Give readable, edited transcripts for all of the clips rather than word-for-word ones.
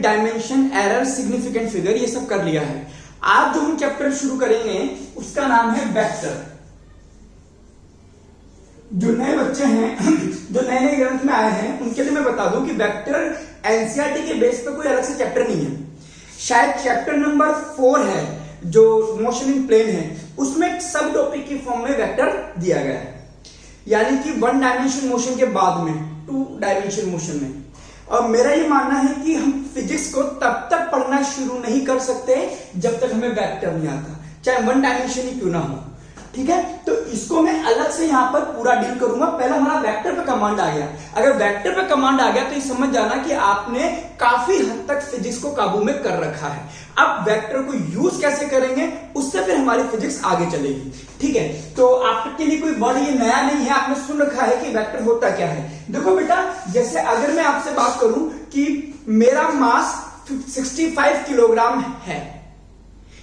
Dimension, error, significant figure, ये सब कर लिया है। आज जो हम चैप्टर शुरू करेंगे उसका नाम है वेक्टर। जो नए बच्चे हैं, जो नए नए ग्रंथ में आए हैं, उनके लिए मैं बता दूं कि वेक्टर एनसीईआरटी के बेस पे कोई अलग से चैप्टर नहीं है। शायद चैप्टर नंबर 4 है जो मोशन इन प्लेन है, उसमें एक सब टॉपिक की फॉर्म में वेक्टर दिया गया है, यानी कि 1 डायमेंशन मोशन के बाद में 2 डायमेंशन मोशन में। और मेरा ये मानना है कि हम फिजिक्स को तब तक पढ़ना शुरू नहीं कर सकते जब तक हमें वेक्टर नहीं आता, चाहे 1 डायमेंशन ही क्यों ना हो। ठीक है, तो इसको मैं अलग से यहां पर पूरा डील करूंगा। पहले हमारा वेक्टर पे कमांड आ गया। अगर वेक्टर पे कमांड आ गया तो ये समझ जाना कि आपने काफी हद तक फिजिक्स को काबू में कर रखा है। अब वेक्टर को यूज कैसे करेंगे उससे फिर हमारी फिजिक्स आगे चलेगी। ठीक है, तो आपके लिए कोई वर्ड ये नया नहीं है, आपने सुन रखा है कि वेक्टर होता क्या है। देखो बेटा, जैसे अगर मैं आपसे बात करूं कि मेरा मास 65 किलोग्राम है,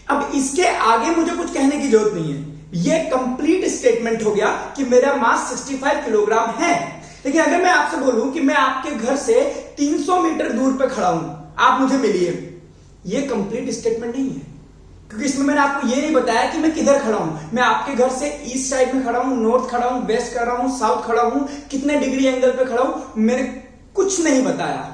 अब इसके आगे मुझे कुछ कहने की जरूरत नहीं है, ये कंप्लीट स्टेटमेंट हो गया कि मेरा मास 65 किलोग्राम है। लेकिन अगर मैं आपसे बोलूं कि मैं आपके घर से 300 मीटर दूर पे खड़ा हूं, आप मुझे मिलिए, ये कंप्लीट स्टेटमेंट नहीं है, क्योंकि इसमें मैंने आपको ये नहीं बताया कि मैं किधर खड़ा हूं। मैं आपके घर से ईस्ट साइड में खड़ा हूं, नॉर्थ खड़ा हूं, वेस्ट खड़ा हूं, साउथ खड़ा हूं, कितने डिग्री एंगल पे खड़ा हूं, मैंने कुछ नहीं बताया।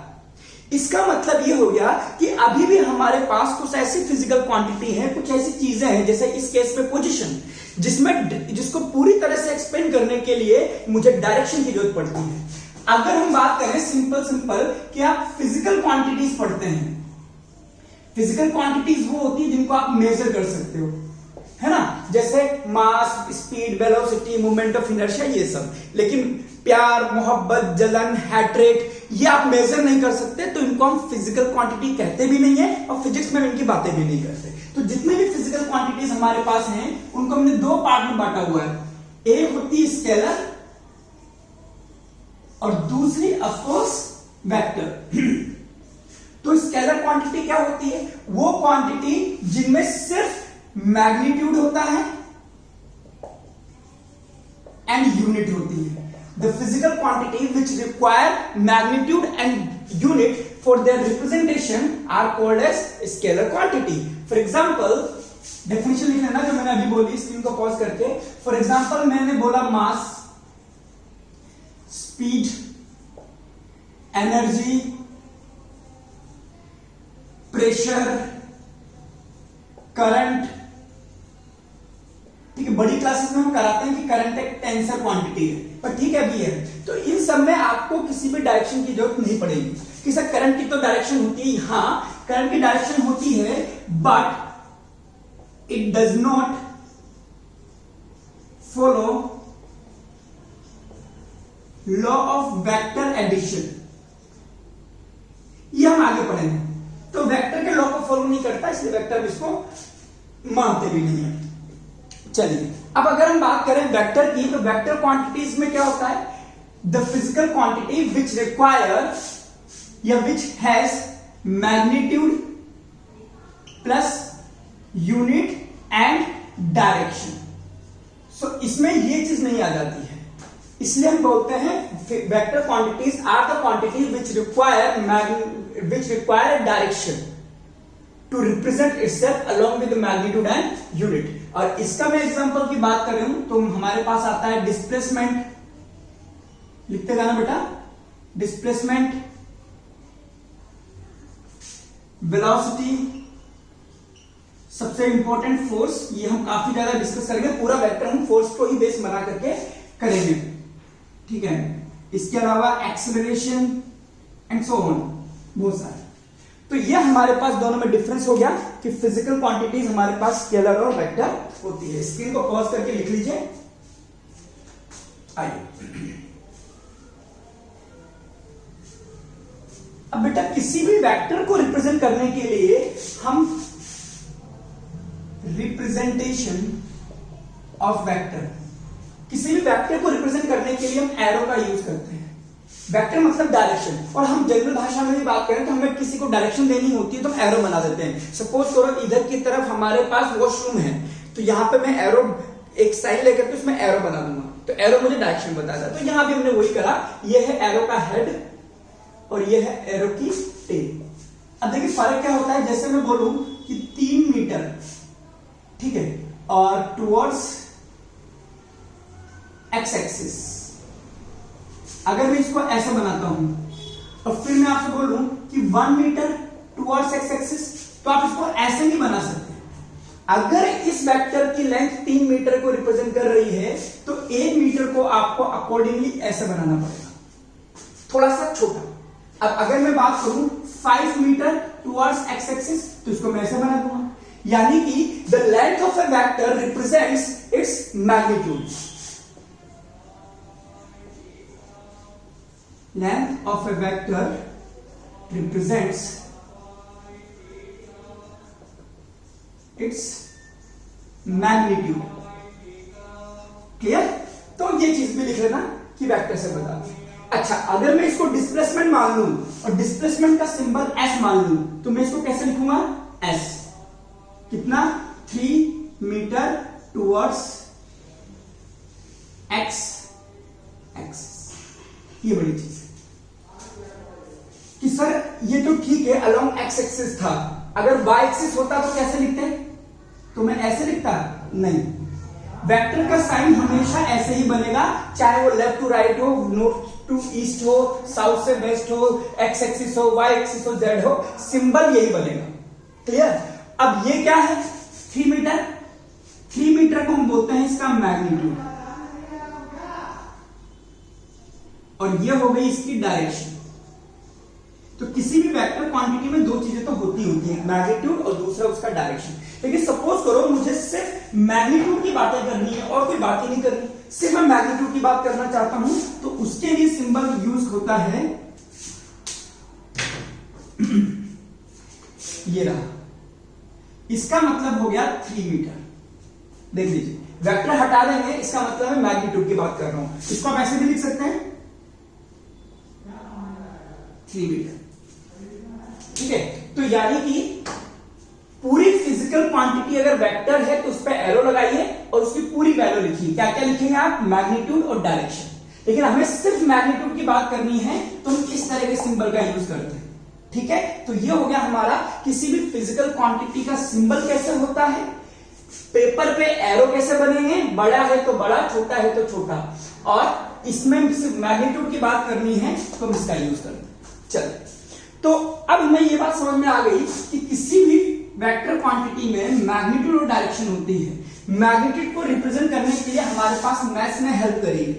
इसका मतलब ये हो गया कि अभी भी हमारे पास कुछ ऐसी फिजिकल क्वांटिटी है, कुछ ऐसी चीजें हैं, जैसे इस केस में पोजीशन, जिसको पूरी तरह से एक्सप्लेन करने के लिए मुझे डायरेक्शन की जरूरत पड़ती है। अगर हम बात करें सिंपल कि आप फिजिकल क्वांटिटीज पढ़ते हैं, फिजिकल क्वांटिटीज वो होती है जिनको आप मेजर कर सकते हो, है ना, जैसे mass, speed, velocity, movement of inertia, ये सब। लेकिन प्यार, मोहब्बत, जलन, हैट्रेट, ये आप मेजर नहीं कर सकते, तो इनको हम फिजिकल क्वांटिटी कहते भी नहीं है और फिजिक्स में इनकी बातें भी नहीं करते। तो जितने भी फिजिकल क्वांटिटीज हमारे पास हैं उनको हमने 2 पार्ट में बांटा हुआ है। एक होती है स्केलर और दूसरी ऑफकोर्स वेक्टर। तो स्केलर क्वांटिटी क्या होती है? वो क्वांटिटी जिनमें सिर्फ मैग्नीट्यूड होता है एंड यूनिट होती है। The physical quantity which require magnitude and unit for their representation are called as scalar quantity. For example, definition लिख लेना जो मैंने अभी बोली, स्क्रीन को पॉज करके। For example, मैंने बोला mass, speed, energy, pressure, current। ठीक है, बड़ी क्लासेस में हम कराते हैं कि करंट एक टेंसर क्वांटिटी है, पर ठीक है अभी है। तो इन सब में आपको किसी भी डायरेक्शन की जरूरत नहीं पड़ेगी कि सर करंट की तो डायरेक्शन होती है, हाँ करंट की डायरेक्शन होती है, but it does not follow law of vector addition. ये हम आगे पढ़ेंगे। तो वेक्टर के लॉ को फॉलो नहीं करता, इसलिए वेक्टर इसको मानते भी नहीं है। चलिए, अब अगर हम बात करें वेक्टर की, तो वेक्टर क्वांटिटीज में क्या होता है? The physical quantity which require या which has magnitude plus unit and direction. So इसमें ये चीज नहीं आ जाती है, इसलिए हम बोलते हैं vector quantities are the quantities which require direction to represent itself along with the magnitude and unit। और इसका मैं एग्जांपल की बात कर रहा हूं तो हमारे पास आता है डिस्प्लेसमेंट, लिखते जाना बेटा, डिस्प्लेसमेंट, वेलोसिटी, सबसे इंपॉर्टेंट फोर्स। ये हम काफी ज्यादा डिस्कस करेंगे, पूरा वेक्टर हम फोर्स को ही बेस बना करके करेंगे। ठीक है, इसके अलावा एक्सेलरेशन एंड सो ऑन, बहुत सारे। तो ये हमारे पास दोनों में डिफरेंस हो गया कि फिजिकल क्वांटिटीज हमारे पास स्केलर और वेक्टर होती है। स्क्रीन को पॉज करके लिख लीजिए। आइए, अब बेटा किसी भी वेक्टर को रिप्रेजेंट करने के लिए हम रिप्रेजेंटेशन ऑफ वेक्टर, किसी भी वेक्टर को रिप्रेजेंट करने के लिए हम एरो का यूज करते हैं। वेक्टर मतलब डायरेक्शन, और हम जनरल भाषा में भी बात करें तो हमें किसी को डायरेक्शन देनी होती है तो हम एरो बना देते हैं। सपोज करो इधर की तरफ हमारे पास वॉशरूम है, तो यहां पे मैं एरो, एक साइन लेकर के उसमें एरो बना दूंगा, तो एरो मुझे डायरेक्शन बताता। तो यहां भी हमने वही करा, ये है एरो का हेड और ये है एरो की टेल। अब देखिए फर्क क्या होता है, जैसे मैं बोलूं कि 3 मीटर, ठीक है, और टुवर्ड्स एक्स एक्सिस, अगर मैं इसको ऐसे बनाता हूं और फिर मैं आपसे बोलूं कि 1 मीटर टुवर्ड्स एक्स एक्सिस, तो आप इसको ऐसे नहीं बना सकते। अगर इस वेक्टर की लेंथ 3 मीटर को रिप्रेजेंट कर रही है तो 1 मीटर को आपको अकॉर्डिंगली ऐसे बनाना पड़ेगा, थोड़ा सा छोटा। अब अगर मैं बात करूं 5 मीटर टुवर्ड्स एक्स एक्सिस, तो इसको मैं ऐसे बना दूंगा, यानी कि the length of a vector represents its magnitude. Length of a vector represents its magnitude. Clear? तो ये चीज भी लिख लेना कि वेक्टर से बता। अच्छा, अगर मैं इसको डिस्प्लेसमेंट मान लूं और डिस्प्लेसमेंट का सिंबल एस मान लूं, तो मैं इसको कैसे लिखूंगा? एस कितना? 3 मीटर टुवर्ड्स एक्स एक्सिस। ये बड़ी चीज कि सर ये तो ठीक है अलोंग एक्स एक्सिस था, अगर वाई एक्सिस होता तो कैसे लिखते? तो मैं ऐसे लिखता? नहीं, वेक्टर का साइन हमेशा ऐसे ही बनेगा, चाहे वो लेफ्ट टू राइट हो, नॉर्थ टू ईस्ट हो, साउथ से वेस्ट हो, एक्स एक्सिस हो, वाई एक्सिस हो, जेड हो, सिंबल यही बनेगा। क्लियर? अब ये क्या है? 3 मीटर। 3 मीटर को हम बोलते हैं इसका मैग्नीट्यूड, और ये हो गई इसकी डायरेक्शन। तो किसी भी वेक्टर क्वांटिटी में 2 चीजें तो होती हैं, मैग्नीट्यूड और दूसरा उसका डायरेक्शन। लेकिन सपोज करो मुझे सिर्फ मैग्नीट्यूड की बातें करनी है और कोई बात ही नहीं करनी, सिर्फ मैं मैग्नीट्यूड की बात करना चाहता हूं, तो उसके लिए सिंबल यूज होता है ये रहा। इसका मतलब हो गया 3 मीटर। देख लीजिए, वेक्टर हटा देंगे, इसका मतलब है मैग्नीट्यूड की बात कर रहा हूं। इसको आप ऐसे भी लिख सकते हैं 3 मीटर। ठीक है, तो यानी कि पूरी फिजिकल क्वांटिटी अगर वेक्टर है तो उस पर एरो लगाइए और उसकी पूरी वैल्यू लिखिए। क्या क्या लिखेंगे आप? मैग्नीट्यूड और डायरेक्शन। लेकिन हमें सिर्फ मैग्नीट्यूड की बात करनी है तो हम इस तरह के सिंबल का यूज करते हैं। ठीक है, तो ये हो गया हमारा किसी भी फिजिकल क्वांटिटी का सिंबल कैसे होता है, पेपर पे एरो कैसे बनेंगे, बड़ा है तो बड़ा, छोटा है तो छोटा, और इसमें सिर्फ मैग्नीट्यूड की बात करनी है तो हम इसका यूज करते हैं। चलो, तो अब हमें ये बात समझ में आ गई कि किसी भी वेक्टर क्वांटिटी में मैग्नीट्यूड और डायरेक्शन होती है। मैग्नीट्यूड को रिप्रेजेंट करने के लिए हमारे पास मैथ्स ने हेल्प करी है,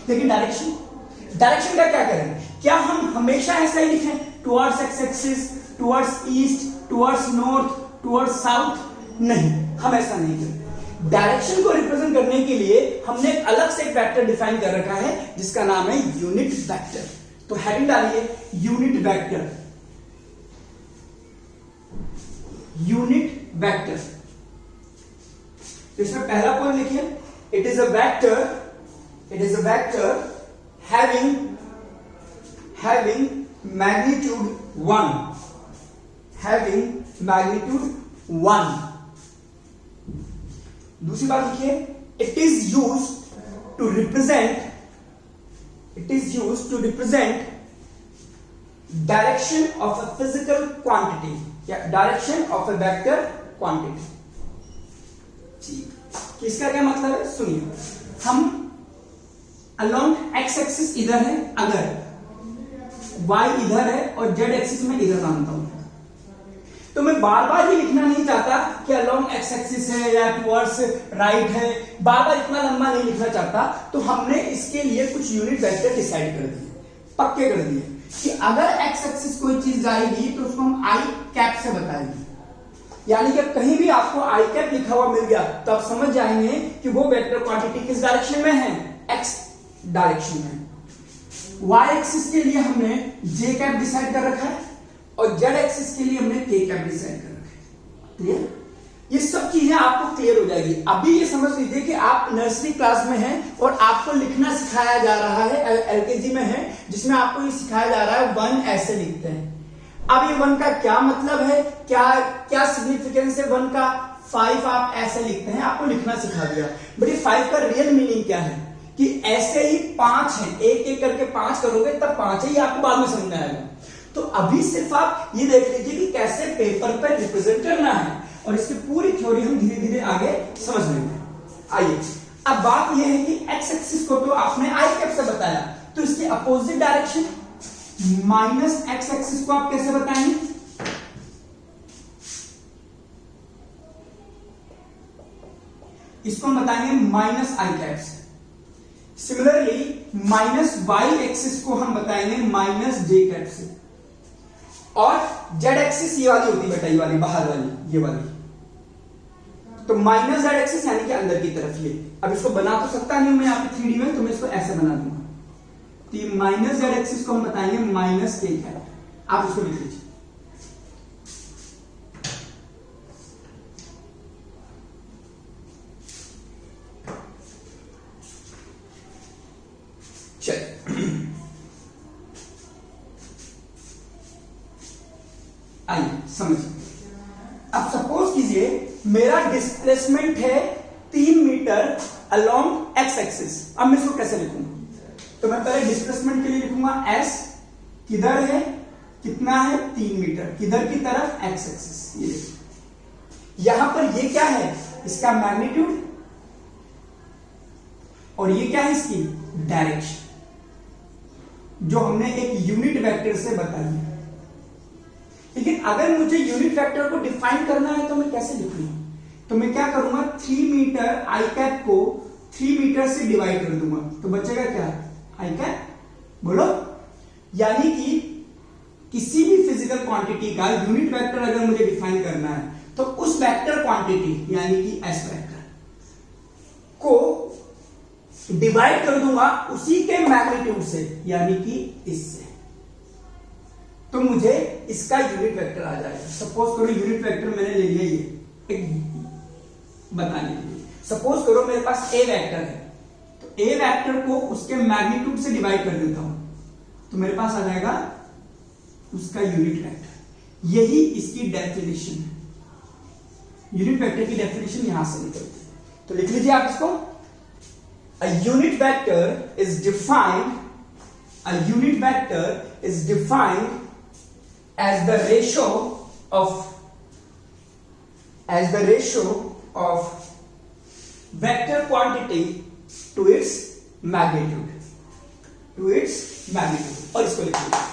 लेकिन डायरेक्शन का क्या करें? क्या हम हमेशा ऐसा ही लिखें, towards x axis, towards east, towards north, towards south? नहीं, हम ऐसा नहीं करें। डायरेक्शन को रिप्रेजेंट करने के लिए हमने अलग से एक वेक्टर डिफाइन कर रखा है जिसका नाम है यूनिट वेक्टर। तो हेडिंग डालिए यूनिट वेक्टर। यूनिट वेक्टर, तो इसमें पहला पॉइंट लिखिए, it is a vector having magnitude 1, दूसरी बात लिखिए, it is used to represent direction of a physical quantity या direction of A vector quantity. ठीक, इसका क्या मतलब है? सुनिए, हम अलोंग एक्स एक्सिस इधर है, अगर वाई इधर है और जेड एक्सिस में इधर मानता हूं, तो मैं बार बार ये लिखना नहीं चाहता कि अलोंग एक्स एक्सिस है या टुवर्ड्स राइट है, बार बार इतना लंबा नहीं लिखना चाहता। तो हमने इसके लिए कुछ यूनिट वेक्टर डिसाइड कर दिए, पक्के कर दिए कि अगर एक्स एक्सिस कोई चीज जाएगी तो उसको हम आई कैप से बताएंगे। यानी कि कहीं भी आपको आई कैप लिखा हुआ मिल गया तो आप समझ जाएंगे कि वो वेक्टर क्वांटिटी किस डायरेक्शन में है, एक्स डायरेक्शन में। वाई एक्सिस के लिए हमने जे कैप डिसाइड कर रखा है और जेड एक्सिस के लिए हमने के कैप डिसाइड कर रखा है। क्लियर? ये सब चीजें आपको क्लियर हो जाएगी। अभी ये समझ लीजिए कि आप नर्सरी क्लास में हैं और आपको लिखना सिखाया जा रहा है, एलकेजी में है, जिसमें आपको ये सिखाया जा रहा है 1 ऐसे लिखते हैं। अब ये 1 का क्या मतलब है, क्या सिग्निफिकेंस है 1 का? 5 आप ऐसे लिखते हैं, आपको लिखना सिखा दिया। बट ये 5 का रियल मीनिंग क्या है कि ऐसे ही 5 है, एक एक करके 5 करोगे तब 5 है, ये आपको बाद में समझ में आएगा। तो अभी सिर्फ आप ये देख लीजिए कि कैसे पेपर पर रिप्रेजेंट करना है, और इसकी पूरी थ्योरी हम धीरे धीरे आगे समझ लेंगे। आइए, अब बात यह है कि एक्स एक्सिस को तो आपने आई कैप से बताया, तो इसके opposite direction minus x axis को आप कैसे बताएंगे? इसको हम बताएंगे माइनस आई कैप से। सिमिलरली माइनस वाई एक्सिस को हम बताएंगे माइनस जे कैप से, और जेड एक्सिस ये वाली होती है बेटा, ये वाली बाहर वाली, ये वाली, तो माइनस जेड एक्सिस यानी कि अंदर की तरफ ये। अब इसको बना तो सकता नहीं हूं मैं यहाँ पे 3D में, तो मैं इसको ऐसे बना दूंगा। तो ये माइनस जेड एक्सिस को हम बताएंगे माइनस के कैप। आप इसको लिख लीजिए। आइए समझिए। अब सपोज कीजिए मेरा डिस्प्लेसमेंट है 3 मीटर अलोंग एक्स एक्सिस। अब मैं इसको कैसे लिखूंगा? तो मैं पहले डिस्प्लेसमेंट के लिए लिखूंगा एस, किधर है, कितना है, 3 मीटर, किधर की तरफ, एक्स एक्सिस। ये यहां पर ये क्या है, इसका मैग्नीट्यूड, और ये क्या है, इसकी डायरेक्शन, जो हमने एक यूनिट वेक्टर से बताई है। लेकिन अगर मुझे यूनिट वेक्टर को डिफाइन करना है तो मैं कैसे लिखूंगा? तो मैं क्या करूंगा, 3 मीटर आई कैप को 3 मीटर से डिवाइड कर दूंगा, तो बचेगा क्या, आई कैप। बोलो, यानी कि किसी भी फिजिकल क्वांटिटी का यूनिट वेक्टर अगर मुझे डिफाइन करना है तो उस वेक्टर क्वांटिटी यानी कि एस वेक्टर को डिवाइड कर दूंगा उसी के मैग्नीट्यूड से, यानी कि इससे, तो मुझे इसका यूनिट वेक्टर आ जाएगा। सपोज करो यूनिट वेक्टर मैंने ले लिया, ये एक बताने के लिए, सपोज करो मेरे पास ए वेक्टर है, तो ए वेक्टर को उसके मैग्नीट्यूड से डिवाइड कर देता हूं, तो मेरे पास आ जाएगा उसका यूनिट वेक्टर। यही इसकी डेफिनेशन है। यूनिट वेक्टर की डेफिनेशन यहां से निकलती है, तो लिख लीजिए आप इसको। A unit vector is defined as the ratio of vector quantity to its magnitude, और इसको लिख लीजिए।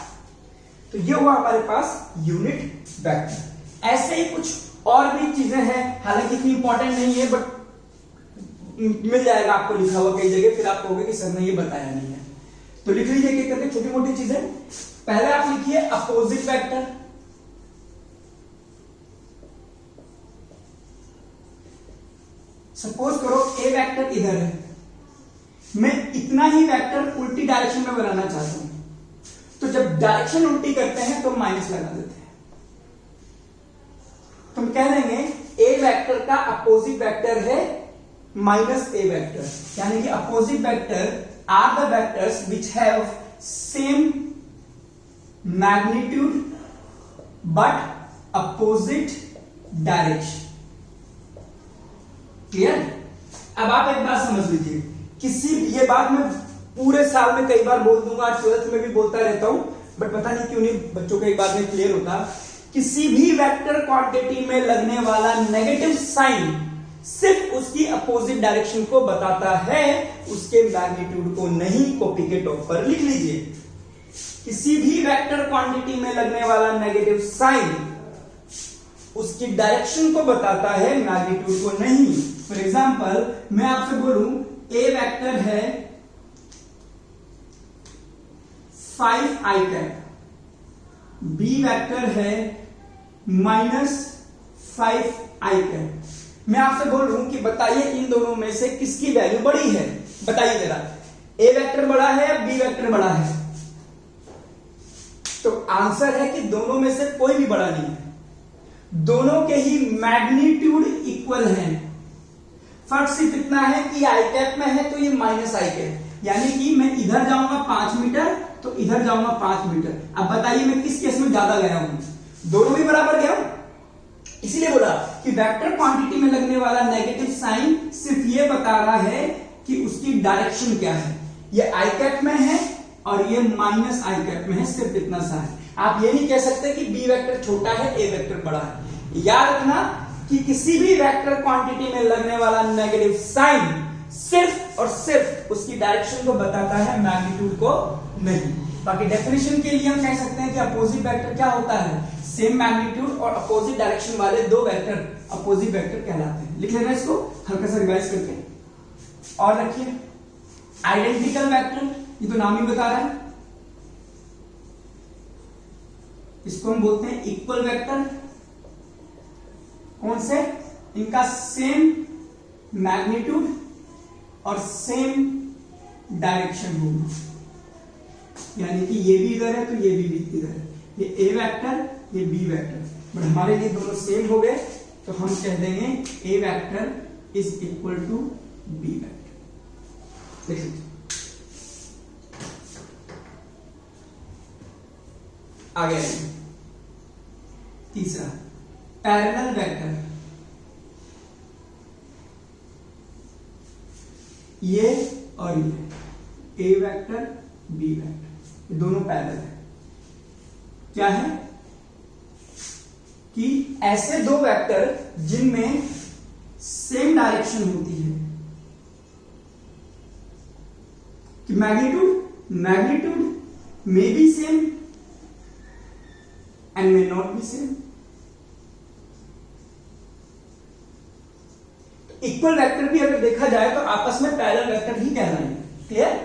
तो ये हुआ हमारे पास यूनिट वेक्टर। ऐसे ही कुछ और भी चीजें हैं, हालांकि इतनी इंपॉर्टेंट नहीं है, बट मिल जाएगा आपको लिखा हुआ कई जगह, फिर आप कहोगे कि सर ने ये बताया नहीं है। तो लिख लीजिए क्या कहते हैं, छोटी मोटी चीजें। पहले आप लिखिए अपोजिट वेक्टर, सपोज करो ए वेक्टर इधर है, मैं इतना ही वेक्टर उल्टी डायरेक्शन में बनाना चाहता हूं, तो जब डायरेक्शन उल्टी करते हैं तो माइनस लगा देते हैं। तो हम कह देंगे ए वेक्टर का अपोजिट वेक्टर है माइनस ए वेक्टर, यानी कि opposite vectors are the vectors which have same magnitude but opposite direction. Clear? अब आप एक बात समझ लीजिए, ये बात मैं पूरे साल में कई बार बोल दूंगा, 12th में भी बोलता रहता हूं, बट पता नहीं क्यों नहीं बच्चों को एक बात में क्लियर होता। किसी भी वेक्टर क्वांटिटी में लगने वाला नेगेटिव साइन सिर्फ उसकी अपोजिट डायरेक्शन को बताता है, उसके मैग्नीट्यूड को नहीं। कॉपी के टॉप पर लिख लीजिए, किसी भी वेक्टर क्वांटिटी में लगने वाला नेगेटिव साइन उसकी डायरेक्शन को बताता है, मैग्नीट्यूड को नहीं। फॉर एग्जांपल मैं आपसे बोलूं ए वेक्टर है 5 आई कैप, बी वेक्टर है -5 आई कैप। मैं आपसे बोल रहा हूं कि बताइए इन दोनों में से किसकी वैल्यू बड़ी है, बताइए जरा। ए वेक्टर बड़ा है या बी वेक्टर बड़ा है? तो आंसर है कि दोनों में से कोई भी बड़ा नहीं है, दोनों के ही मैग्नीट्यूड इक्वल हैं। फर्क सिर्फ इतना है कि आई कैप में है तो ये माइनस आई कैप, यानी कि मैं इधर जाऊंगा 5 मीटर तो इधर जाऊंगा 5 मीटर। अब बताइए मैं किस केस में ज्यादा गया हूं? दोनों भी बराबर गया हूं, इसीलिए बोला कि वेक्टर क्वांटिटी में लगने वाला नेगेटिव साइन सिर्फ ये बता रहा है कि उसकी डायरेक्शन क्या है। ये आई कैप में है और ये माइनस आई कैप में है, सिर्फ इतना सा है। आप ये नहीं कह सकते कि बी वेक्टर छोटा है ए वेक्टर बड़ा है। याद रखना कि किसी भी वेक्टर क्वांटिटी में लगने वाला नेगेटिव साइन सिर्फ और सिर्फ उसकी डायरेक्शन को बताता है, मैग्नीट्यूड को नहीं। बाकी डेफिनेशन के लिए हम कह सकते हैं कि अपोजिट वेक्टर क्या होता है, सेम मैग्नीट्यूड और अपोजिट डायरेक्शन वाले दो वेक्टर अपोजिट वेक्टर कहलाते हैं। लिख लेना इसको हल्का सा रिवाइज करके। और रखिए आइडेंटिकल वेक्टर, ये तो नाम ही बता रहा है, इसको हम बोलते हैं इक्वल वेक्टर। कौन से? इनका सेम मैग्नीट्यूड और सेम डायरेक्शन होगी, यानी कि ये भी इधर है तो ये भी इधर है, ये ए वेक्टर ये बी वेक्टर, बट हमारे लिए दोनों सेम हो गए तो हम कह देंगे A vector is equal to B vector. लिख लीजिए। आगे तीसरा पैरेलल वेक्टर, ये और ये ए वेक्टर बी वेक्टर ये दोनों पैरेलल है। क्या है कि ऐसे दो वेक्टर जिनमें सेम डायरेक्शन होती है, कि magnitude may be same and may not be same. Equal vector भी अगर देखा जाए तो आपस में पैरेलल वेक्टर ही कहलाएंगे। क्लियर?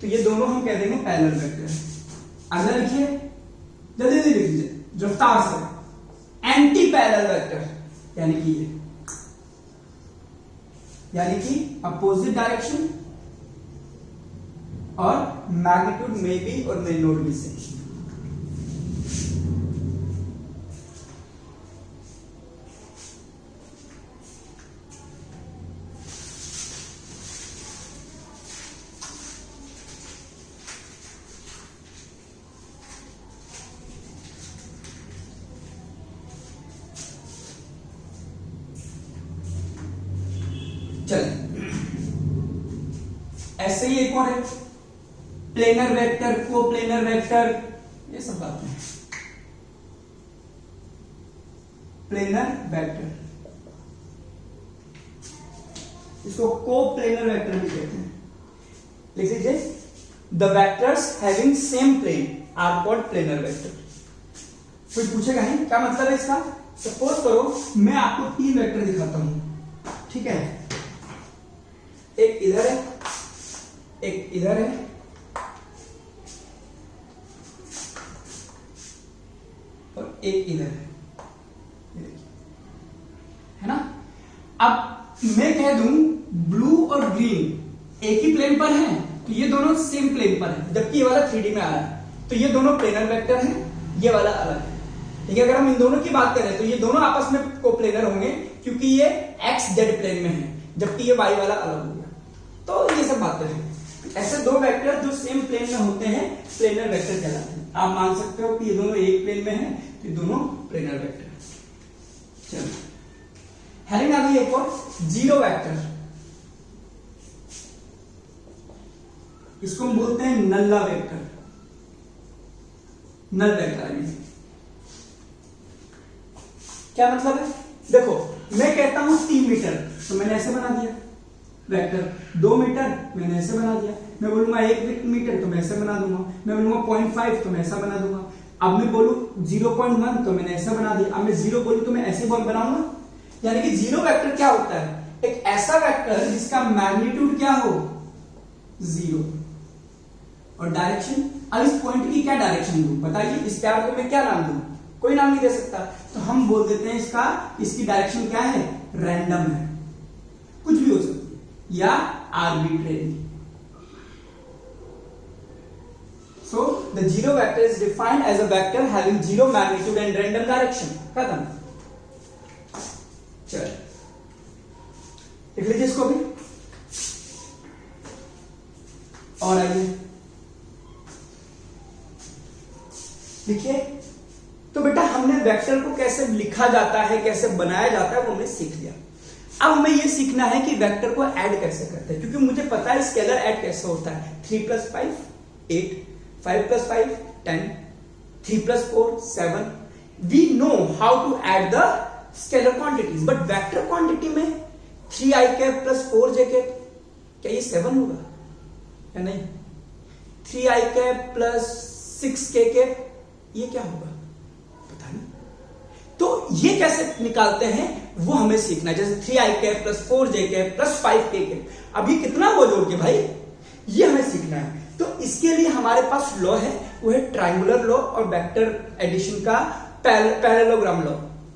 तो ये दोनों हम कह देंगे पैरेलल वेक्टर। अगला लिखिए, जल्दी जल्दी लिख लीजिए रफ्तार से। एंटी पैरेलल वेक्टर यानी कि ये, यानी कि अपोजिट डायरेक्शन और मैग्नीट्यूड मे बी और मे नॉट बी सेम। चलिए ऐसे ही एक और है प्लेनर वेक्टर, को प्लेनर वेक्टर, ये सब बातें हैं। प्लेनर वेक्टर, इसको को प्लेनर वेक्टर भी कहते हैं। लिख लीजिए, the vectors having same plane are called planar vector. कोई पूछेगा ही क्या मतलब है इसका? सपोज करो मैं आपको तीन वेक्टर दिखाता हूं, ठीक है, एक इधर है, एक इधर है, और एक इधर है ना। अब मैं कह दूं ब्लू और ग्रीन एक ही प्लेन पर हैं, तो ये दोनों सेम प्लेन पर हैं, जबकि ये वाला 3D में आ रहा है, तो ये दोनों प्लेनर वेक्टर हैं, ये वाला अलग है। ठीक है, अगर हम इन दोनों की बात करें तो ये दोनों आपस में कोप्लेनर होंगे, क्योंकि ये एक्स जेड प्लेन में है, जबकि ये वाई वाला अलग हो गया। तो ये सब बातें हैं। ऐसे दो वेक्टर जो सेम प्लेन में होते हैं प्लेनर वेक्टर कहलाते हैं। आप मान सकते हो कि ये दोनों एक प्लेन में हैं, तो ये दोनों प्लेनर वेक्टर हैं। चलो हेडिंग आ गई एक और, जीरो वेक्टर। इसको हम बोलते हैं नल्ला वेक्टर, नल वेक्टर। क्या मतलब है? देखो मैं कहता हूं 3 मीटर, तो मैंने ऐसे बना दिया वेक्टर। 2 मीटर मैंने ऐसे बना दिया। मैं बोलूंगा 1 मीटर तो मैं ऐसे बना दूंगा। मैं बोलूंगा 0.5 तो मैं ऐसा बना दूंगा। अब मैं बोलूं 0.1 तो मैंने ऐसा बना दिया। अब मैं 0 बोलूं तो मैं ऐसे बनाऊंगा। यानी कि जीरो वेक्टर क्या होता है? एक ऐसा वेक्टर जिसका मैग्नीट्यूड क्या हो, 0, और डायरेक्शन। अब इस पॉइंट की क्या डायरेक्शन दूं बताइए? इस प्यार को मैं क्या नाम दूं? कोई नाम नहीं दे सकता, तो हम बोल देते हैं इसकी डायरेक्शन क्या है, रैंडम है, कुछ भी हो सकती है, या arbitrary. So the zero vector is defined as a vector having zero magnitude and random direction. खत्म। चल लिख लीजिए इसको भी। और आइए लिखिए। तो बेटा हमने वेक्टर को कैसे लिखा जाता है, कैसे बनाया जाता है, वो हमने सीख लिया। अब हमें यह सीखना है कि वेक्टर को ऐड कैसे करते हैं, क्योंकि मुझे पता है स्केलर ऐड कैसे होता है। 3 + 5 8, 5 + 5 10, 3 plus 4 7. We know how to add the scalar quantities, but vector quantity में 3i cap plus 4j cap, क्या ये 7 होगा या नहीं? 3i cap plus 6k cap, ये क्या होगा पता नहीं। तो ये कैसे निकालते हैं वो हमें सीखना है। जैसे 3i cap plus 4j cap plus 5k cap, अभी कितना वो जोड़ के भाई, ये हमें सीखना है। तो इसके लिए हमारे पास लॉ है, वो है ट्रायंगुलर लॉ और वेक्टर एडिशन का पैरेललोग्राम लॉ।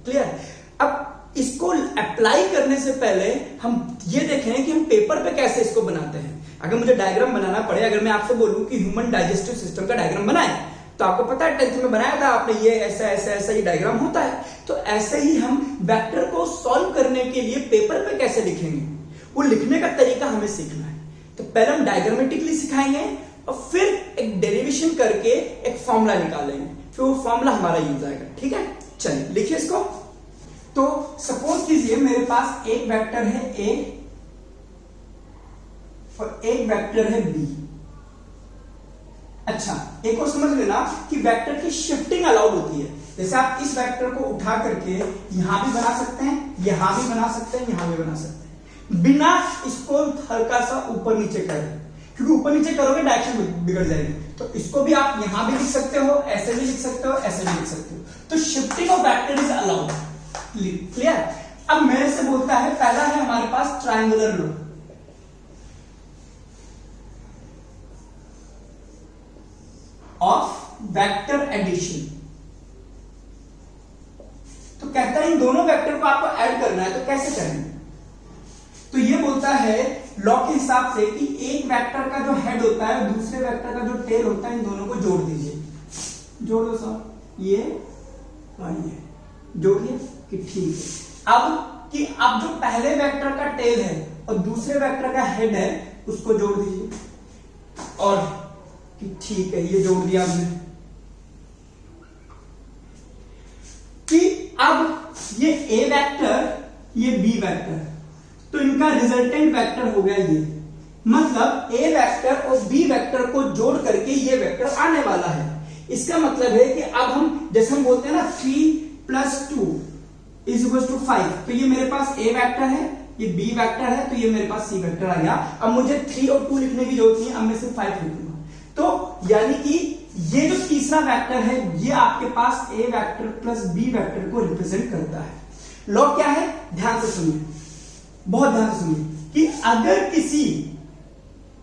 क्लियर? अब इसको अप्लाई करने से पहले हम ये देखें कि हम पेपर पे कैसे इसको बनाते हैं। अगर मुझे डायग्राम बनाना पड़े, अगर मैं आपसे बोलूं कि ह्यूमन डाइजेस्टिव सिस्टम का डायग्राम बनाएं, तो आपको पता है 10th में बनाया था आपने, ये ऐसा ऐसा ऐसा ये डायग्राम होता है। तो ऐसे ही हम वेक्टर को सॉल्व करने के लिए पेपर पे कैसे लिखेंगे, वो लिखने का तरीका हमें सीखना है। तो पहले हम डायग्रामेटिकली सिखाएंगे और फिर एक डेरिवेशन करके एक फॉर्मूला निकालेंगे, फिर वो फॉर्मूला हमारा यूज आएगा। ठीक है, चलिए लिखिए इसको। तो सपोज कीजिए मेरे पास एक वेक्टर है ए और एक वेक्टर है बी। अच्छा, एक और समझ लेना कि वेक्टर की शिफ्टिंग अलाउड होती है। जैसे आप इस वेक्टर को उठा करके यहां भी बना सकते हैं, यहां भी बना सकते हैं, यहां भी बना सकते हैं, बिना इसको हल्का सा ऊपर नीचे करें, क्योंकि ऊपर नीचे करोगे डायरेक्शन बिगड़ जाएगी। तो इसको भी आप यहां भी लिख सकते हो, ऐसे भी लिख सकते हो, ऐसे भी लिख सकते हो। तो shifting of vector is allowed. Clear? अब मेरे से बोलता है, पहला है हमारे पास triangular law. Of vector addition. तो कहता है इन दोनों वेक्टर को आपको ऐड करना है, तो कैसे करेंगे? तो ये बोलता है लॉ के हिसाब से कि एक वेक्टर का जो हेड होता है और दूसरे वेक्टर का जो टेल होता है, इन दोनों को जोड़ दीजिए। जोड़ दो साहब, ये और ये जोड़िए कि ठीक है। अब जो पहले वेक्टर का टेल है और दूसरे वेक्टर का हेड है, उसको जोड़ दीजिए और कि ठीक है, ये जोड़ दिया हमने। कि अब ये ए वेक्टर, ये बी वेक्टर, तो इनका रिजल्टेंट वेक्टर हो गया ये। मतलब ए वेक्टर और बी वेक्टर को जोड़ करके ये वेक्टर आने वाला है। इसका मतलब है कि अब हम, जैसे हम बोलते हैं ना 3 + 2 = 5, तो ये मेरे पास ए वेक्टर है, ये बी वेक्टर है, तो ये मेरे पास सी वेक्टर आ गया। अब मुझे 3 और 2 लिखने की जरूरत नहीं है, अब मैं सिर्फ 5 लिखूंगा। तो यानी कि ये जो तीसरा वेक्टर है, ये आपके पास ए वेक्टर प्लस बी वेक्टर को रिप्रेजेंट करता है। लॉ क्या है, ध्यान से सुनिए, बहुत ध्यान से सुनिए, कि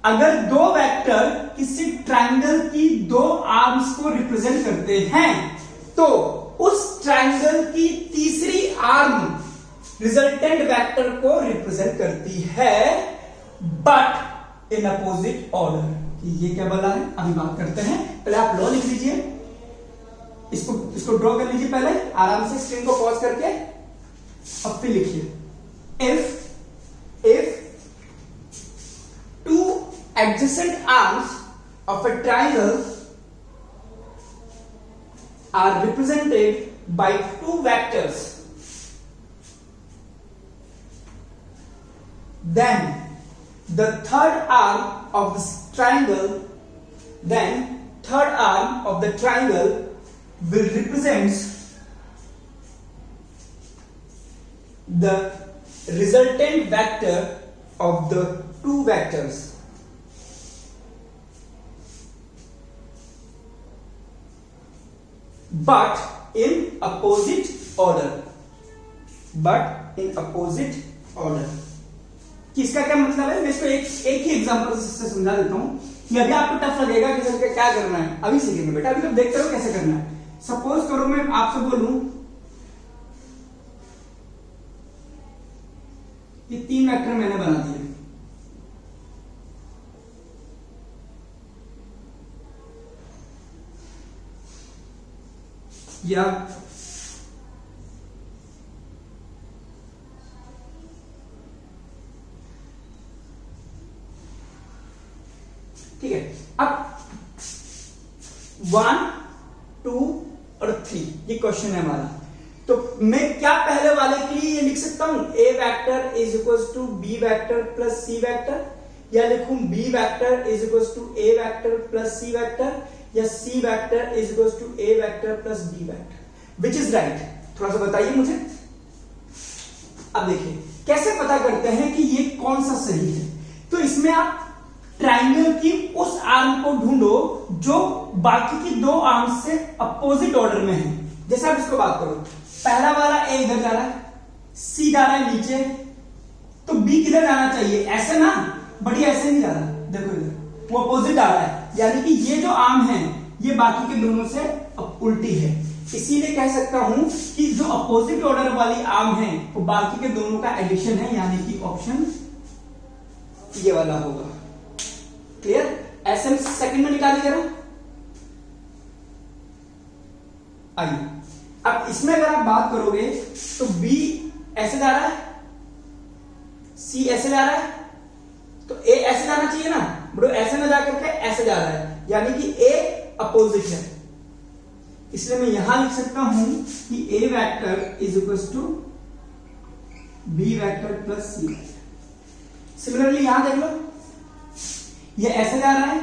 अगर दो वेक्टर किसी ट्रायंगल की दो आर्म्स को रिप्रेजेंट करते हैं, तो उस ट्रायंगल की तीसरी आर्म रिजल्टेंट वेक्टर को रिप्रेजेंट करती है, बट इन अपोजिट ऑर्डर। ये क्या बोला है, अभी बात करते हैं। पहले आप लॉ लिख लीजिए, इसको ड्रॉ कर लीजिए पहले आराम से, स्क्रीन को पॉज करके, अब फिर लिखिए if two adjacent arms of a triangle are represented by two vectors, then the third arm of the triangle will represent the resultant vector of the two vectors. But in opposite order. कि इसका क्या मतलब है, मैं इसको एक ही example से समझा देता हूं कि अभी आपको टफ लगेगा कि सर क्या करना है, अभी सीखेंगे बेटा, अभी तो देखते रहो कैसे करना है। सपोज करो मैं आपसे बोलूं ये 3 वेक्टर मैंने बना दिए, या ठीक है। अब 1, 2 और 3 ये क्वेश्चन है हमारा। तो मैं क्या पहले वाले के लिए ये लिख सकता हूं, A vector is equal to B vector plus C vector, या लिखूं B vector is equal to A vector plus C vector, या C vector is equal to A vector plus B vector, which is right? थोड़ा सा बताइए मुझे। अब देखिए कैसे पता करते हैं कि ये कौन सा सही है। तो इसमें आप ट्राइंगल की उस आर्म को ढूंढो जो बाकी की दो आर्म से अपोजिट ऑर्डर में है। जैसे आप इसको बात करो, पहला वाला ए इधर जा रहा है, सी जा रहा है नीचे, तो बी किधर जाना चाहिए? ऐसे ना, बड़ी ऐसे नहीं जा रहा, देखो इधर वो अपोजिट आ रहा है, यानी कि ये जो आर्म है ये बाकी के दोनों से उल्टी है। इसीलिए कह सकता हूं कि जो अपोजिट ऑर्डर वाली आर्म है वो बाकी के दोनों का एडिशन है, यानी कि ऑप्शन ये वाला होगा। क्लियर? ऐसे में सेकंड में निकालिए जरा। आइए अब इसमें अगर आप बात करोगे तो बी ऐसे जा रहा है, सी ऐसे जा रहा है, तो ए ऐसे जाना चाहिए ना, बड़ो ऐसे ना जाकर के ऐसे जा रहा है, यानी कि ए अपोजिट है। इसलिए मैं यहां लिख सकता हूं कि A vector is equal to B vector plus C vector. Similarly यहां देख लो, ये ऐसे जा रहा है,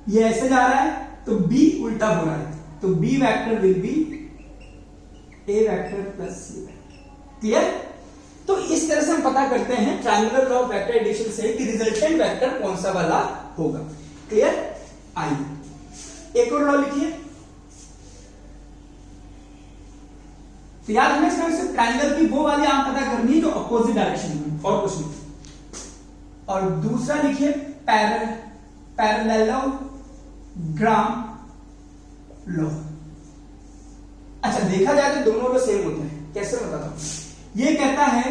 ये ऐसे जा रहा है, तो बी उल्टा हो रहा है, तो B vector will be A vector plus C vector. Clear? तो इस तरह से हम पता करते हैं triangular law of vector addition से कि रिजल्टेंट वेक्टर कौन सा वाला होगा। क्लियर? आइए एक और लॉ लिखिए। तो याद रखना इसमें सिर्फ ट्रायंगल की वो वाली आर्म पता करनी है जो अपोजिट डायरेक्शन में, और कुछ नहीं। और दूसरा लिखिए पैरेललोग्राम लॉ। अच्छा, देखा जाए तो दोनों तो सेम होते हैं। कैसे बताता हूं? ये कहता है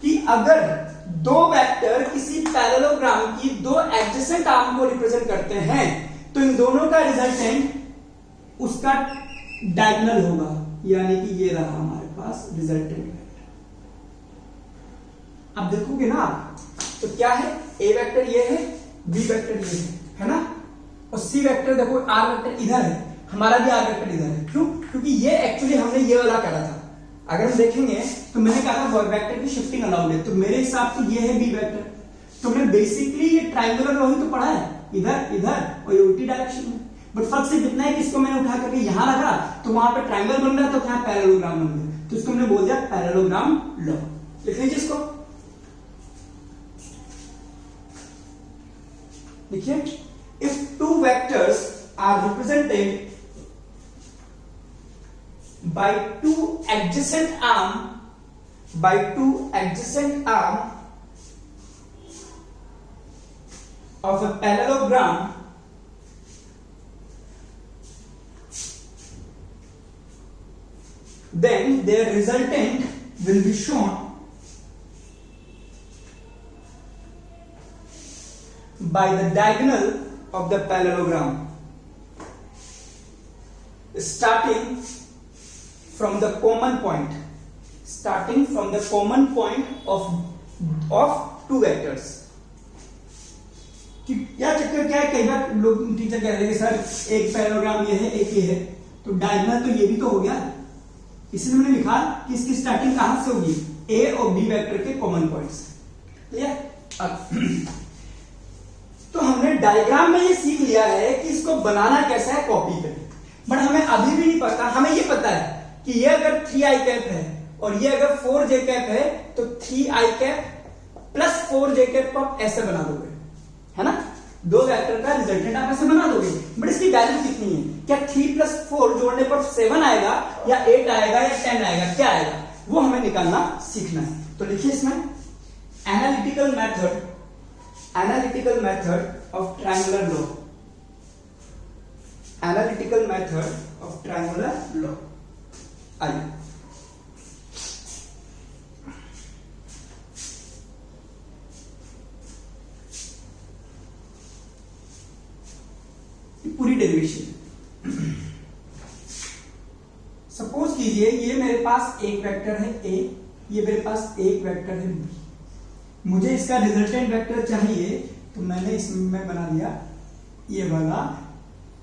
कि अगर दो वेक्टर किसी पैरेललोग्राम की दो एडजेसेंट आर्म को रिप्रेजेंट करते हैं तो इन दोनों का रिजल्टेंट उसका डायगोनल होगा, यानी कि ये रहा हमारे पास रिजल्टेंट वेक्टर। अब देखोगे ना आप, तो क्या है? ए वेक्टर ये है, बी वेक्टर ये है ना, और सी वेक्टर देखो आर वेक्टर इधर है, हमारा भी आर वेक्टर इधर है। क्यों? क्योंकि ये एक्चुअली हमने ये वाला करा था। अगर हम देखेंगे तो मैंने कहा था वेक्टर की शिफ्टिंग अलाउड है, तो मेरे हिसाब से ये है बी वेक्टर। तो मैंने बेसिकली ये ट्रायंगुलर लॉ ही तो पढ़ा है, इधर इधर और ये उल्टी डायरेक्शन में। बट फर्क सिर्फ इतना है कि इसको मैंने उठा करके यहां रखा, तो वहां पे ट्रायंगल बन रहा है, तो यहां पैरेललोग्राम बन गया, तो इसको मैंने बोल दिया पैरेललोग्राम लॉ। लिख लीजिए इसको, देखिए, if two vectors are represented by two adjacent arm of a parallelogram, then their resultant will be shown by the diagonal of the parallelogram, starting from the common point of two vectors. क्या चक्कर क्या है? कई बार लोग teacher कह रहे हैं sir एक पैरेललोग्राम ये है, एक ये है, तो डायगोनल तो ये भी तो हो गया। इसलिए मैंने लिखा कि इसकी स्टार्टिंग कहां से होगी? ए और बी वेक्टर के कॉमन पॉइंट से। क्लियर? तो हमने डायग्राम में ये सीख लिया है कि इसको बनाना कैसा है, कॉपी करें। बट हमें अभी भी नहीं पता, हमें ये पता है कि ये अगर 3i कैप है और ये अगर 4j कैप है, तो 3i cap plus 4j cap को आप ऐसे बना दोगे, है ना? दो वेक्टर का रिजल्टेंट आप ऐसे बना दोगे। बट इसकी वैल्यू कितनी है? क्या 3 प्लस 4 जोड़ने पर 7 आएगा या 8 आएगा या 10 आएगा? क्या आएगा वो हमें निकालना सीखना है। तो लिखिए इसमें analytical method of triangular law. Analytical method of triangular law. आइए पूरी डेरिवेशन। सपोज कीजिए ये मेरे पास एक वेक्टर है ए, ये मेरे पास एक वेक्टर है बी। मुझे इसका रिजल्टेंट वेक्टर चाहिए, तो मैंने इसमें बना दिया ये वाला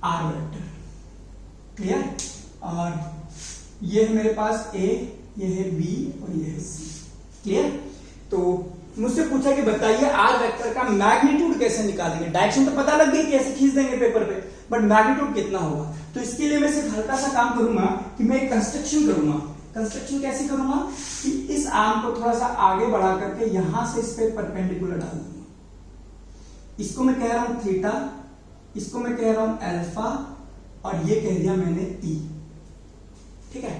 आर वेक्टर। क्लियर? और ये है मेरे पास ए, ये है बी और ये है सी। क्लियर? तो मुझसे पूछा कि बताइए आर वेक्टर का मैग्नीट्यूड कैसे निकालेंगे। डायरेक्शन तो पता लग गई कि ऐसे खींच देंगे पेपर पे, बट मैग्नीट्यूड कितना होगा। तो इसके लिए मैं सिर्फ हल्का सा काम करूंगा कि मैं एक कंस्ट्रक्शन करूंगा। कंस्ट्रक्शन कैसे करूंगा कि इस आर्म को थोड़ा सा आगे बढ़ा करके यहां से इस पे परपेंडिकुलर डाल दूंगा। इसको मैं कह रहा हूं थीटा, इसको मैं कह रहा हूं अल्फा, और ये कह दिया मैंने ई। ठीक है,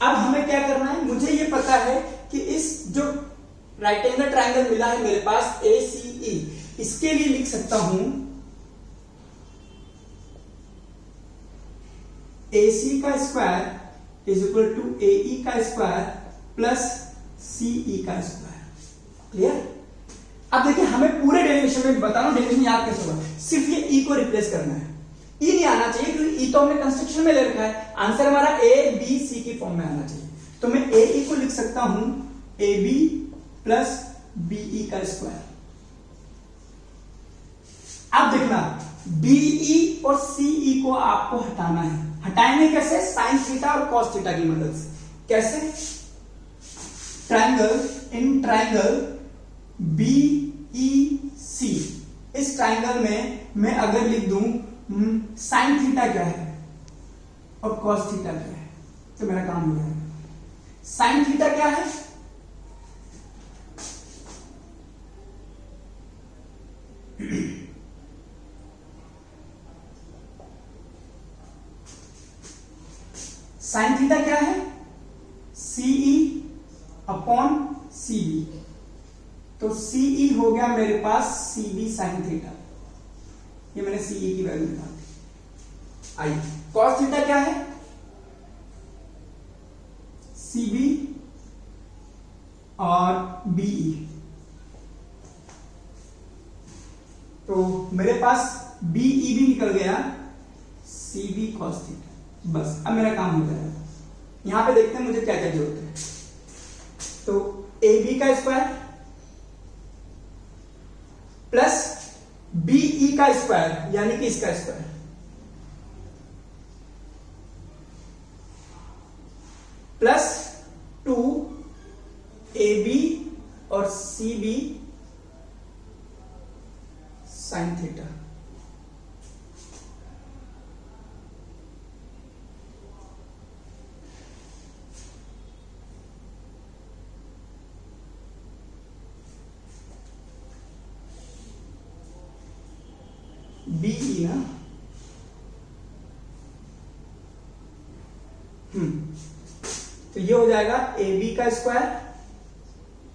अब हमें क्या करना है, मुझे ये पता है कि इस जो राइट एंगल ट्राइंगल मिला है मेरे पास ACE, इसके लिए लिख सकता हूं AC का square is equal to AE का स्क्वायर प्लस CE का स्क्वायर। क्लियर? अब देखिए हमें पूरे डेरिवेशन में बता रहा हूं, डेरिवेशन याद कैसे होगा, सिर्फ ये E को रिप्लेस करना है। E नहीं आना चाहिए क्योंकि E तो हमने कंस्ट्रक्शन में ले रखा है, आंसर हमारा ABC की फॉर्म में आना चाहिए। तो मैं AE को लिख सकता हूं AB प्लस BE का स्क्वायर। अब देखना BE और CE को आपको हटाना है। हटाएंगे कैसे? साइन थीटा और कॉस थीटा की मदद से। कैसे? ट्राइंगल, इन ट्राइंगल BEC, इस ट्राइंगल में मैं अगर लिख दूं साइन थीटा क्या है और कॉस थीटा क्या है, तो मेरा काम हो जाएगा। साइन थीटा क्या है? साइन थीटा क्या है? CE upon CB। तो CE हो गया मेरे पास CB साइन थीटा, ये मैंने CE की वैल्यू निकाल दी। आइए, कॉस थीटा क्या है? CB और BE। तो मेरे पास BE भी निकल गया, CB cos थीटा। बस अब मेरा काम हो जाएगा। यहां पे देखते हैं मुझे क्या क्या जरूरत है। तो AB का स्क्वायर प्लस BE का स्क्वायर यानी कि इसका स्क्वायर प्लस 2AB और CB साइन थीटा। BE ना, तो ये हो जाएगा AB का स्क्वायर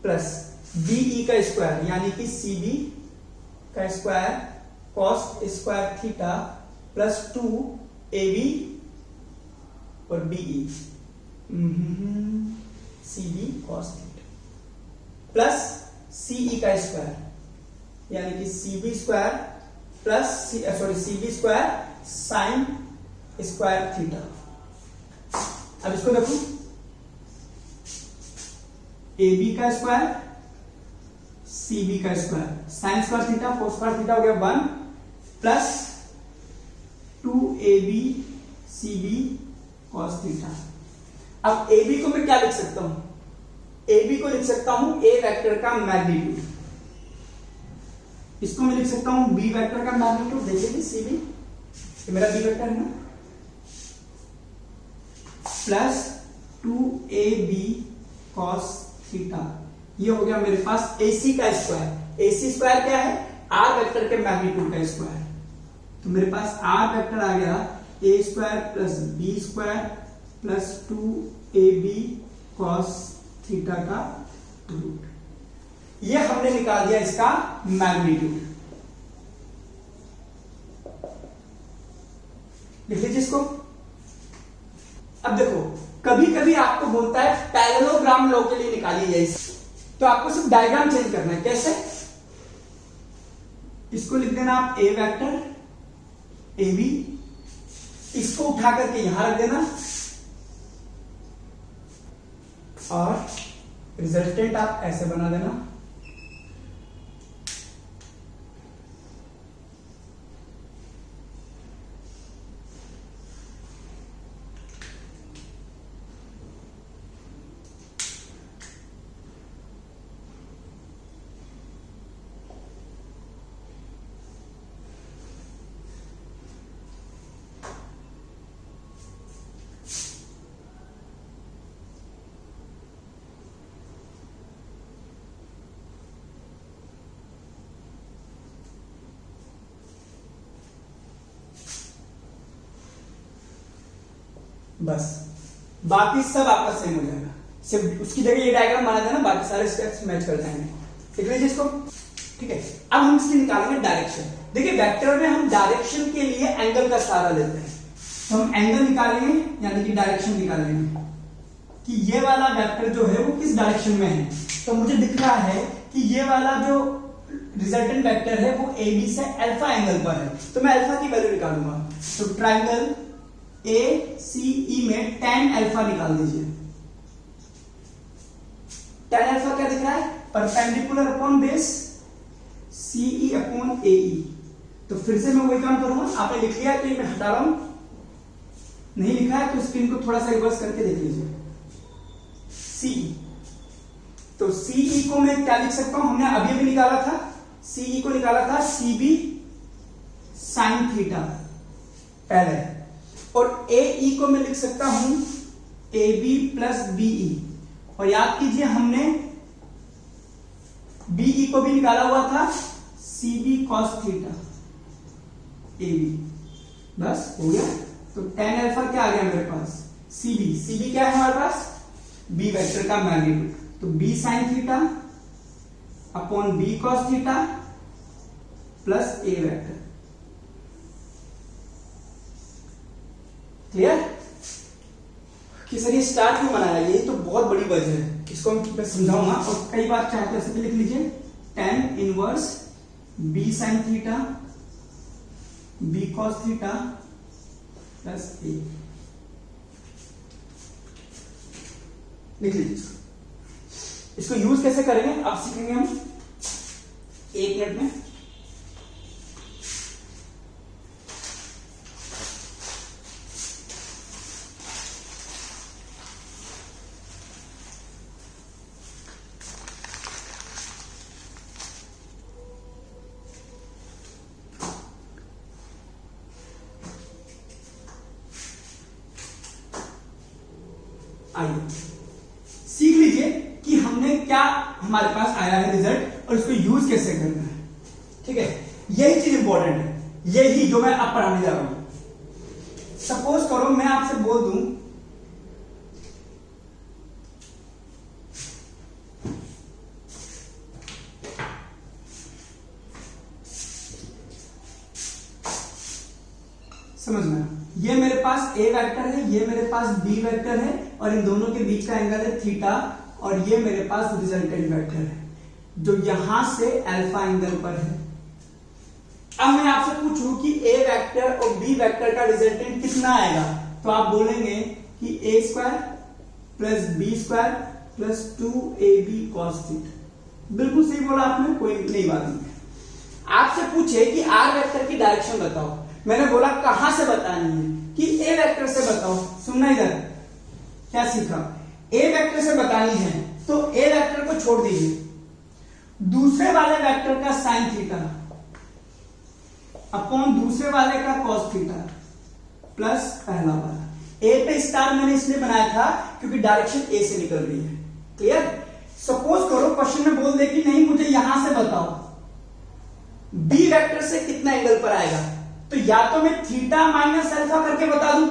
प्लस BE का स्क्वायर यानी कि CB का square cos square theta plus 2AB और BE CB cos theta plus CE का स्क्वायर यानी कि CB square plus CB square sine square theta. अब इसको देखो, AB का स्क्वायर CB का square sine square theta cos square theta हो गया 1 plus 2AB CB cos theta. अब AB को मैं क्या लिख सकता हूं? AB को लिख सकता हूं A वेक्टर का मैग्नीट्यूड। इसको मैं लिख सकता हूं B वेक्टर का मैग्नीट्यूड। देखिए CB, ये मेरा B वेक्टर है ना, प्लस 2AB cos थीटा। ये हो गया मेरे पास AC का स्क्वायर। AC स्क्वायर क्या है? R वेक्टर के मैग्नीट्यूड का स्क्वायर। तो मेरे पास R वेक्टर आ गया A square plus B square plus 2AB cos theta का रूट। ये हमने निकाल दिया इसका मैग्नीट्यूड। लिख लीजिए इसको। अब देखो, कभी कभी आपको बोलता है पैरेललोग्राम लॉ के लिए निकालिए यही, तो आपको सिर्फ डायग्राम चेंज करना है। कैसे? इसको लिख देना आप A वेक्टर AB, इसको उठा करके यहां रख देना और रिजल्टेंट आप ऐसे बना देना। बस बाकी सब आपका सेम हो जाएगा, सिर्फ उसकी जगह ये डायग्राम बना देना, बाकी सारे स्टेप्स मैच कर जाएंगे। देख लीजिए इसको, ठीक है। अब हम इसकी निकालेंगे डायरेक्शन। देखिए वेक्टर में हम डायरेक्शन के लिए एंगल का सहारा लेते हैं, तो हम एंगल निकालेंगे यानी कि डायरेक्शन निकालेंगे कि ये वाला वेक्टर जो है वो किस डायरेक्शन में है। तो मुझे दिख रहा है कि ये वाला जो रिजल्टेंट वेक्टर है वो ए बी से अल्फा एंगल पर है, तो मैं अल्फा की वैल्यू निकालूंगा। तो ट्राइंगल ए सी ई में tan अल्फा निकाल दीजिए। tan अल्फा क्या दिख रहा है, perpendicular upon base C E upon A E. तो फिर से मैं वही काम करूंगा, आपने लिख लिया है तो ये मैं हटा रहा हूं, नहीं लिखा है तो स्क्रीन को थोड़ा सा रिवर्स करके देख लीजिए। सीई, तो सीई को मैं क्या लिख सकता हूं, हमने अभी भी निकाला था, सीई को निकाला था सीबी साइन थीटा पहले, और एई को मैं लिख सकता हूं ए बी प्लस बीई। और याद कीजिए हमने बीई को भी निकाला हुआ था C B cos theta A B. बस हो गया। तो tan अल्फा क्या आ गया मेरे पास, सीबी। सीबी क्या है हमारे पास, बी वेक्टर का मैग्नीट्यूड, तो B sine theta upon B cos theta plus A vector. Clear कि सर ये स्टार क्यों बनाया, ये तो बहुत बड़ी वजह है, इसको मैं समझाऊंगा। और कई बार चाहते हैं ऐसे लिख लीजिए, tan inverse B sine theta B cos theta plus A, लिख लीजिए। इसको यूज कैसे करेंगे आप सीखेंगे हम 1 मिनट में। आइए सीख लीजिए कि हमने क्या हमारे पास आया है रिजल्ट और इसको यूज कैसे करना है, ठीक है। यही चीज इंपॉर्टेंट है, यही जो मैं अब पढ़ाने जा रहा हूं। सपोज करो मैं आपसे बोल दूं समझना, ये मेरे पास ए वेक्टर है, ये मेरे पास बी वेक्टर है, और इन दोनों के बीच का एंगल है थीटा, और ये मेरे पास रिजल्टेंट वेक्टर है जो यहां से अल्फा एंगल पर है। अब मैं आपसे पूछूं कि ए वेक्टर और बी वेक्टर का रिजल्टेंट कितना आएगा, तो आप बोलेंगे कि A square plus B square plus 2ab cos theta. बिल्कुल सही बोला आपने, कोई नई बात नहीं है। आपसे पूछे कि आर वेक्टर की डायरेक्शन बताओ, मैंने बोला कहां से बतानी है कि ए वेक्टर से बताओ। सुनना इधर, क्या सीखा, ए वेक्टर से बतानी है तो ए वेक्टर को छोड़ दीजिए, दूसरे वाले वेक्टर का साइन थीटा अपॉन दूसरे वाले का कॉस थीटा प्लस पहला वाला। ए पे स्टार मैंने इसलिए बनाया था क्योंकि डायरेक्शन ए से निकल रही है। क्लियर। सपोज करो क्वेश्चन में बोल दे कि नहीं मुझे यहां से बताओ बी वेक्टर से कितना एंगल पर आएगा, तो या तो मैं थीटा माइनस अल्फा करके बता दूं,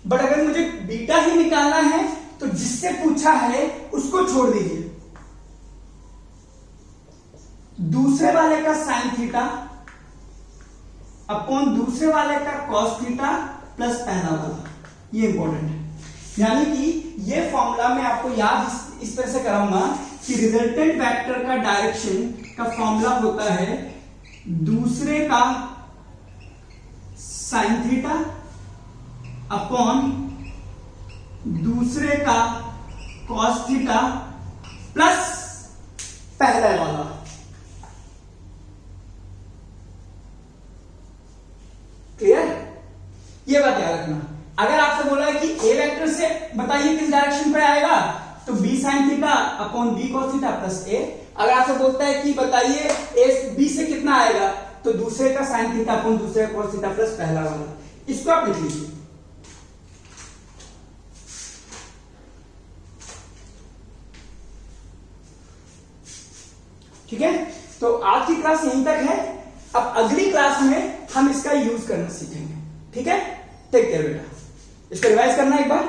बट अगर मुझे बीटा ही निकालना है तो जिससे पूछा है उसको छोड़ दीजिए, दूसरे वाले का साइन थीटा अपॉन दूसरे वाले का कॉस थीटा प्लस पहला वाला। ये इंपॉर्टेंट है, यानी कि ये फॉर्मूला मैं आपको याद इस तरह से कराऊंगा कि रिजल्टेंट वेक्टर का डायरेक्शन का फॉर्मूला होता है दूसरे का साइन थीटा अपॉन दूसरे का कॉस थीटा प्लस पहला वाला। क्लियर। ये बात याद रखना, अगर आपसे बोला है कि ए वेक्टर से बताइए किस डायरेक्शन पे आएगा तो B sine theta upon B cos theta plus A. अगर आपसे बोलता है कि बताइए ए बी से कितना आएगा तो दूसरे का साइन थीटा अपॉन दूसरे का कॉस थीटा प्लस पहला वाला। इसको आप लिख लीजिए। ठीक है, तो आज की क्लास यहीं तक है। अब अगली क्लास में हम इसका यूज करना सीखेंगे। ठीक है, टेक केयर बेटा। इसको रिवाइज करना एक बार।